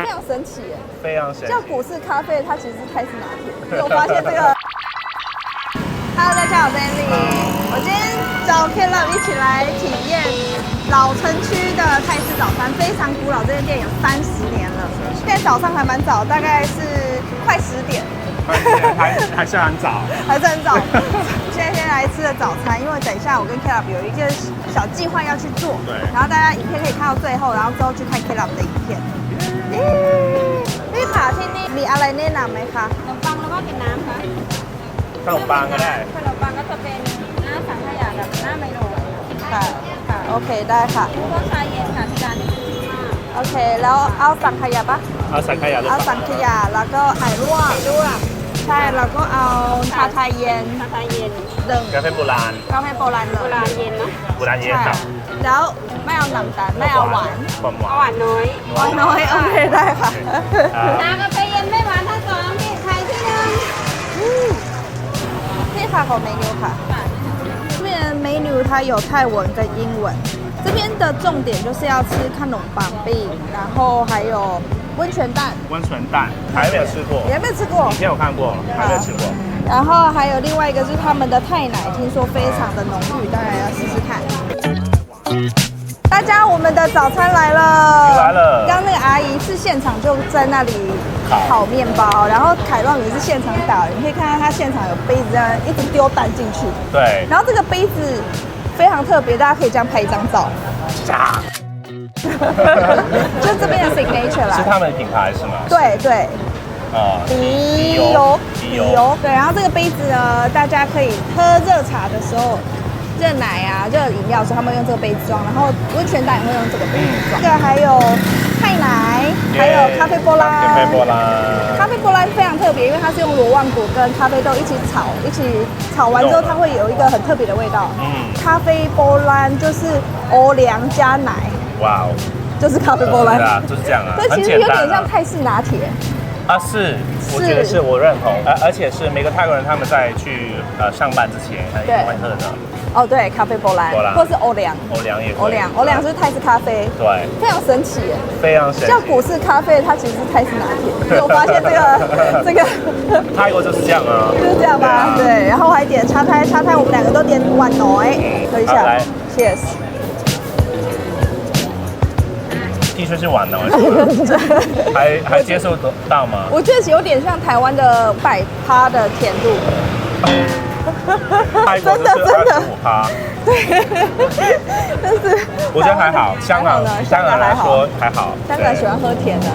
非常神奇耶，非常神奇。叫股市咖啡，它其实是泰式拿铁。你有发现这个？Hello， 大家好，我是 Andy。我今天找 Caleb 一起来体验老城区的泰式早餐，非常古老，这间店有30年了。现在早上还蛮早，大概是快10点。还是很早，还是很早。现在先来吃了早餐，因为等一下我跟 Caleb 有一个小计划要去做。对。然后大家影片可以看到最后，然後之後去看 Caleb 的影片。พี่ผาที่นี่มีอะไรแนะนำไหมคะขนมปังแล้วก็เป็นน้ำค่ะ ขนมปังก็ได้ ขนมปังก็จะเป็นหน้าสังขยากับหน้าไมโล ค่ะค่ะโอเคได้ค่ะ พวกชาเย็นค่ะที่ร้านนี้ขึ้นชื่อมาก โอเคแล้วเอาสังขยาปะ เอาสังขยา เอาสังขยาแล้วก็ไข่ลวกใช่แล้วก็เอาชาไทยเย็น ชาไทยเย็น หนึ่ง กาแฟโบราณ กาแฟโบราณเลย โบราณเย็นนะ โบราณเย็นครับ แล้วไม่เอาน้ำตาลไม่เอาหวาน ความหวา เอาหวาน นน้อย น้อยโอเคได้ค่ะ ชากาแฟเย็นไม่หวานทั้งสองนี่ไข่ที่หนึ่ง นี่ค่ะของเมนูค่ะ这边的 menu 它有泰文跟英文，这边的重点就是要吃看农板饼，然后还有温泉蛋，温泉蛋还没有吃过，你还没有吃过以？前有看过，还没有吃过。然后还有另外一个是他们的泰奶，听说非常的浓郁，当然要试试看。大家，我们的早餐来了！来了刚刚那个阿姨是现场就在那里烤面包，然后凯浪也是现场打，你可以看到他现场有杯子这样一直丢蛋进去。对，然后这个杯子非常特别，大家可以这样拍一张照。就这边的 signature 啦。是他们的品牌是吗？对对。迪油，对，然后这个杯子呢，大家可以喝热茶的时候，热奶啊、热饮料的时候，他们用这个杯子装，然后温泉蛋也会用这个杯子装。这个还有泰奶，还有咖啡波拉。咖啡波拉。咖啡波拉非常特别，因为它是用罗望果跟咖啡豆一起炒完之后，它会有一个很特别的味道。咖啡波拉就是欧凉加奶。哇哦，就是咖啡波拉。是啊，就是这样啊。这其实有点像泰式拿铁。啊，是，我觉得是我认同，而且是每个泰国人他们在去上班之前会喝的。哦，对，咖啡波兰，或是欧凉，欧凉也可以，欧凉是泰式咖啡，对，非常神奇耶，非常神奇。叫股市咖啡，它其实是泰式拿铁。你有发现这个？泰国就是这样啊，就是这样吗？对，然后我还点茶胎，我们两个都点碗奶，喝一下，来 ，Cheers。的确是碗的，还接受得到吗？我觉得有点像台湾的100%的甜度。真的25%，对，但是我觉得还好，香港来说还好，香港喜欢喝甜的，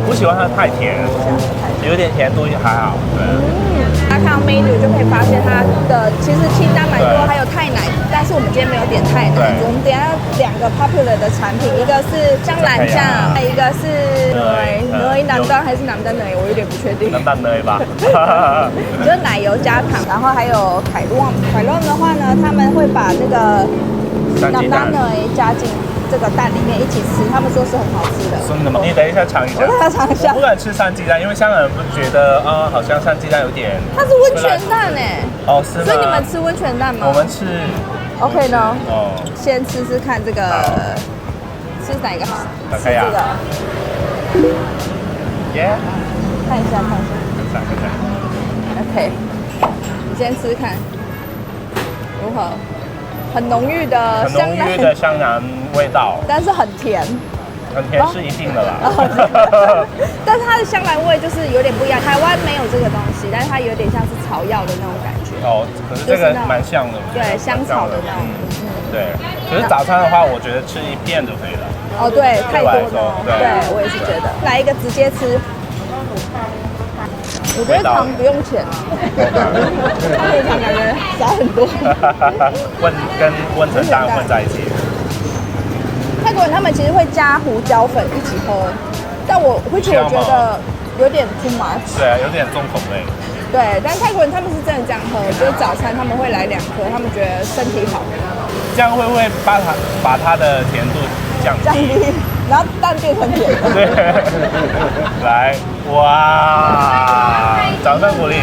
不喜欢它太甜，有点甜度也还好，对。大家看到 menu 就可以发现它的其实清单蛮多，还有泰奶，但是我们今天没有点泰奶，我们等一下2个 popular 的产品，一个是香兰酱，一个是南丹还是南丹奶，我有点不确定。南丹奶吧，就是奶油加糖，然后还有凯洛。凯洛的话呢，他们会把那个南丹奶加进这个蛋里面一起吃，他们说是很好吃的。真的吗？你等一下尝一下。我等一下尝一下。我不敢吃山鸡蛋，因为香港人不觉得好像山鸡蛋有点。它是温泉蛋哎。哦，是吗？所以你们吃温泉蛋吗？我们吃。OK 呢？哦。先吃吃看这个，吃哪一个好？吃这个。耶。看一下。看一下。OK， 你先吃看，如何？很浓郁的香南味道，但是很甜。很甜是一定的啦。但是它的香兰味就是有点不一样，台湾没有这个东西，但是它有点像是草药的那种感觉。哦，可是这个蛮像的。对，香草的那种。对，可是早餐的话，我觉得吃一片就可以了。哦，对，太多了。对，我也是觉得。来一个直接吃。我觉得糖不用钱，它的糖感觉少很多。跟温泉蛋混在一起。泰国人他们其实会加胡椒粉一起喝，但我会觉得有点 too much。对啊，有点重口味。对，但泰国人他们是真的这样喝，就是早餐他们会来2颗，他们觉得身体好。这样会不会把它的甜度降低？然后蛋变成甜的。对，来，哇，掌声鼓励。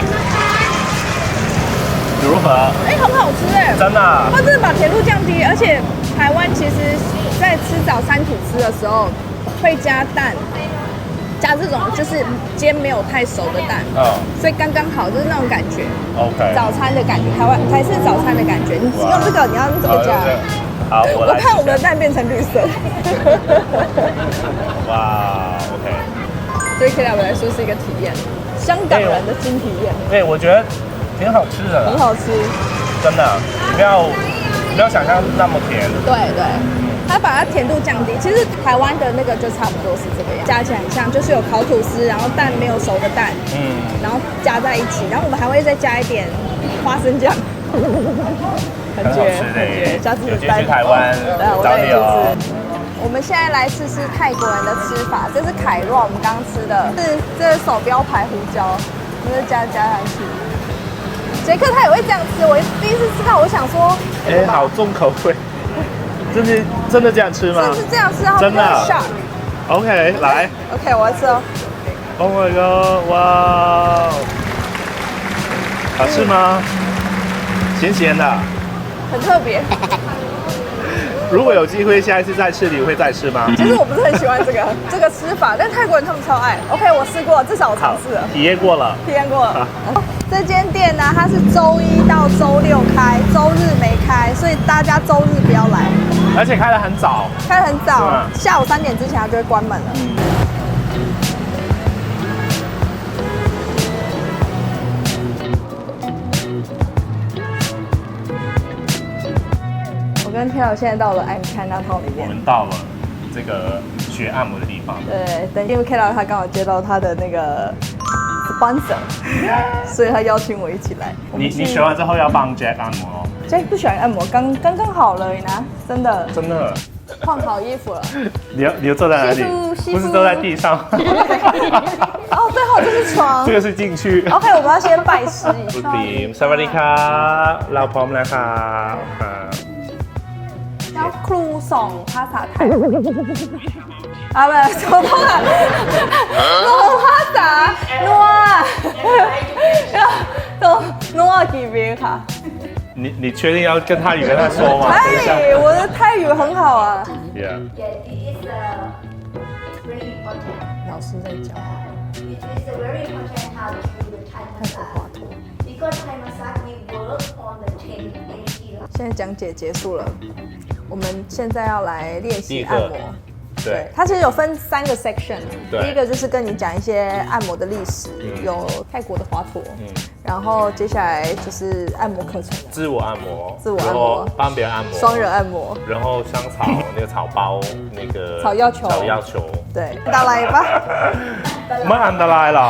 如何？哎，很好吃哎，真的。它真的把甜度降低，而且台湾其实在吃早餐吐司的时候会加蛋，加这种就是煎没有太熟的蛋，所以刚刚好，就是那种感觉。OK。早餐的感觉，台式早餐的感觉。你用这个，你要用这个加。好，我怕我们的蛋变成绿色。哇 ，OK。对 K 我来说是一个体验，香港人的新体验。对，我觉得挺好吃的。很好吃。真的，不要想象那么甜。对对。它把它甜度降低，其实台湾的那个就差不多是这个样，加起来很像，就是有烤吐司，然后蛋没有熟的蛋，然后加在一起，然后我们还会再加一点花生酱，很绝，下次有机去台湾找你哦。我们现在来试试泰国人的吃法，这是凯肉，我们刚吃的，这是手标牌胡椒，我们就加上去。杰克他也会这样吃，我第一次吃到，我想说，好重口味。真的这样吃吗？是这样吃，真的。OK， 来。OK， 我要吃哦。Oh my god！ 哇，好吃吗？咸咸的。很特别。如果有机会下一次再吃，你会再吃吗？其实我不是很喜欢这个吃法，但泰国人他们超爱。OK， 我试过，至少我尝试了。体验过了。这间店呢，它是周一到周六开，周日没开，所以大家周日不要来。而且开得很早，下午3点之前它就会关门了。我跟 Taylor 现在到了I'm Chinatown里面，我们到了这个学按摩的地方。对，等因为 Taylor 他刚好接到他的那个 sponsor， 所以他邀请我一起来。你学完之后要帮 Jack 按摩哦。Jack 不喜欢按摩，刚刚好了呢，真的。换好衣服了。你坐在哪里？不是坐在地上。哦，对哦，这是床。这个是进去。OK， 我们要先拜师一下。สวัสดีครับเราพร้อมแล้วครับแล้วครูสอนภาษาไทย不是，我通了。弄ภาษานัว几边卡？你确定要跟他语跟他说吗？哎，我的泰语很好啊。Yeah.老师在教。It's very important how to do the Thai massage. Because Thai massage we work on the 10 energy. 现在讲解结束了，我们现在要来练习按摩。对，它其实有分3个 section， 第一个就是跟你讲一些按摩的历史，有泰国的华佗，然后接下来就是按摩课程，自我按摩，然后帮别人按摩，双人按摩，然后香草那个草包那个草药球，对，到来吧，ไม่อันตรายหรอ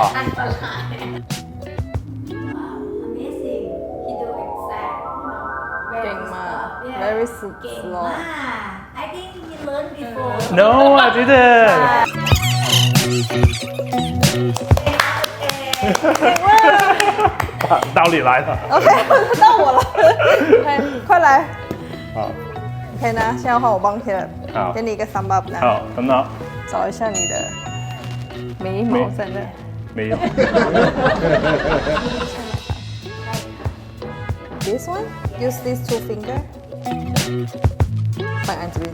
Amazing. He do exact. เก่งมาก very slow. I think he learned before. No, I didn't. 到你来了。OK， 到我了。快来。好。OK 呢，现在换我帮 Taylor。好。给你一个3巴呢。好，很好。找一下你的眉毛在那。没有。This one? Use these 2 fingers. 放在这边。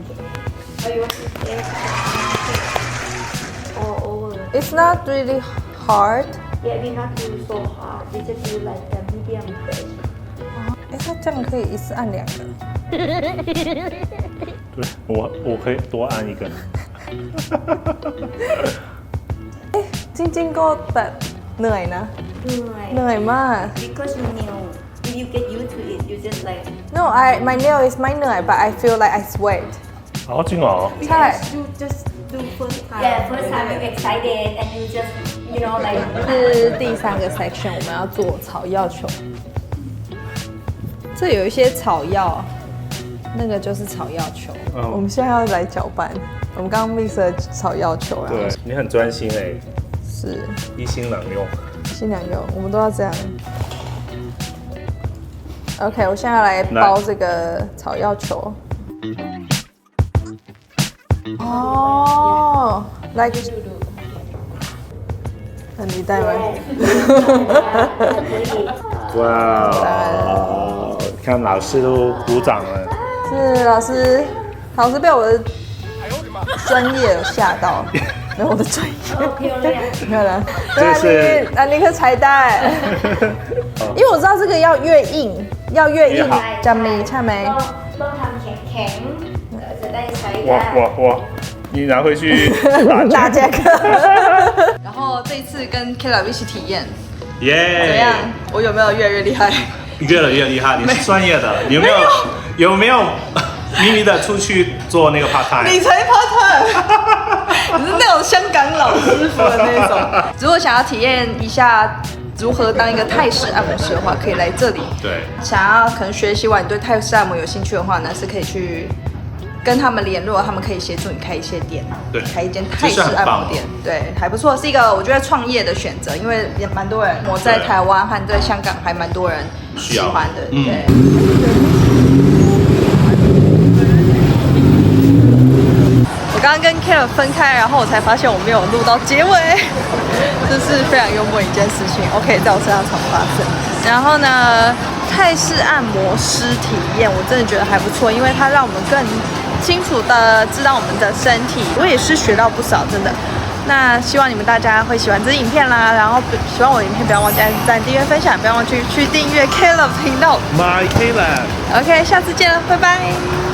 It's not really hard. Yeah, we not do so hard. We just do like the medium pressure. 它这样可以一次按2个。对，我可以多按1个。จริงๆก็แบบเหนื่อยนะเหนื่อยมาก Because you know, if you get used to it, you just like. No, my nail is ไม่เหนื่อย but I feel like I sweat. 好จริงเหรอ ใช่ You just do first time. Yeah, first time you excited and you just, you know, like. 是第3个 section， 我们要做草药球。这有一些草药，那个就是草药球。我们现在要来搅拌。我们刚刚 mix 了草药球，对，你很专心哎。是。一心两用。一心两用，我们都要这样。OK， 我现在来包这个草药球。哦，like。很期待吗？哇，看老师都鼓掌了。是老师被我的专业吓到。没有我的专业。好漂亮。漂亮，这是安妮克彩带，因为我知道这个要越硬，越好จะมีใช่ไหม？ต้องทำแข็งๆจะได้ใช้ได้。你拿回去打杰克。然后这一次跟 Caleb 一起体验，怎么耶样？我有没有越来越厉害？越来越厉害，你是专业的，有没有秘密的出去做那个 part time？你才 part time， 你是那种香港老师傅的那种。如果想要体验一下如何当一个泰式按摩师的话，可以来这里。对，想要可能学习完你对泰式按摩有兴趣的话呢，是可以去跟他们联络，他们可以协助你开一些店，对，开一间泰式按摩店，对，还不错，是一个我觉得创业的选择，因为也蛮多人，我在台湾和在香港还蛮多人喜欢的，对。我刚刚跟 Caleb 分开，然后我才发现我没有录到结尾，这是非常幽默的一件事情。OK， 在我身上常发生。然后呢，泰式按摩师体验，我真的觉得还不错，因为它让我们更清楚的知道我们的身体，我也是学到不少，真的。那希望你们大家会喜欢这支影片啦，然后喜欢我的影片不要忘记按赞、订阅、分享，不要忘记去订阅 Caleb 频道。My Caleb。 OK， 下次见了，拜拜。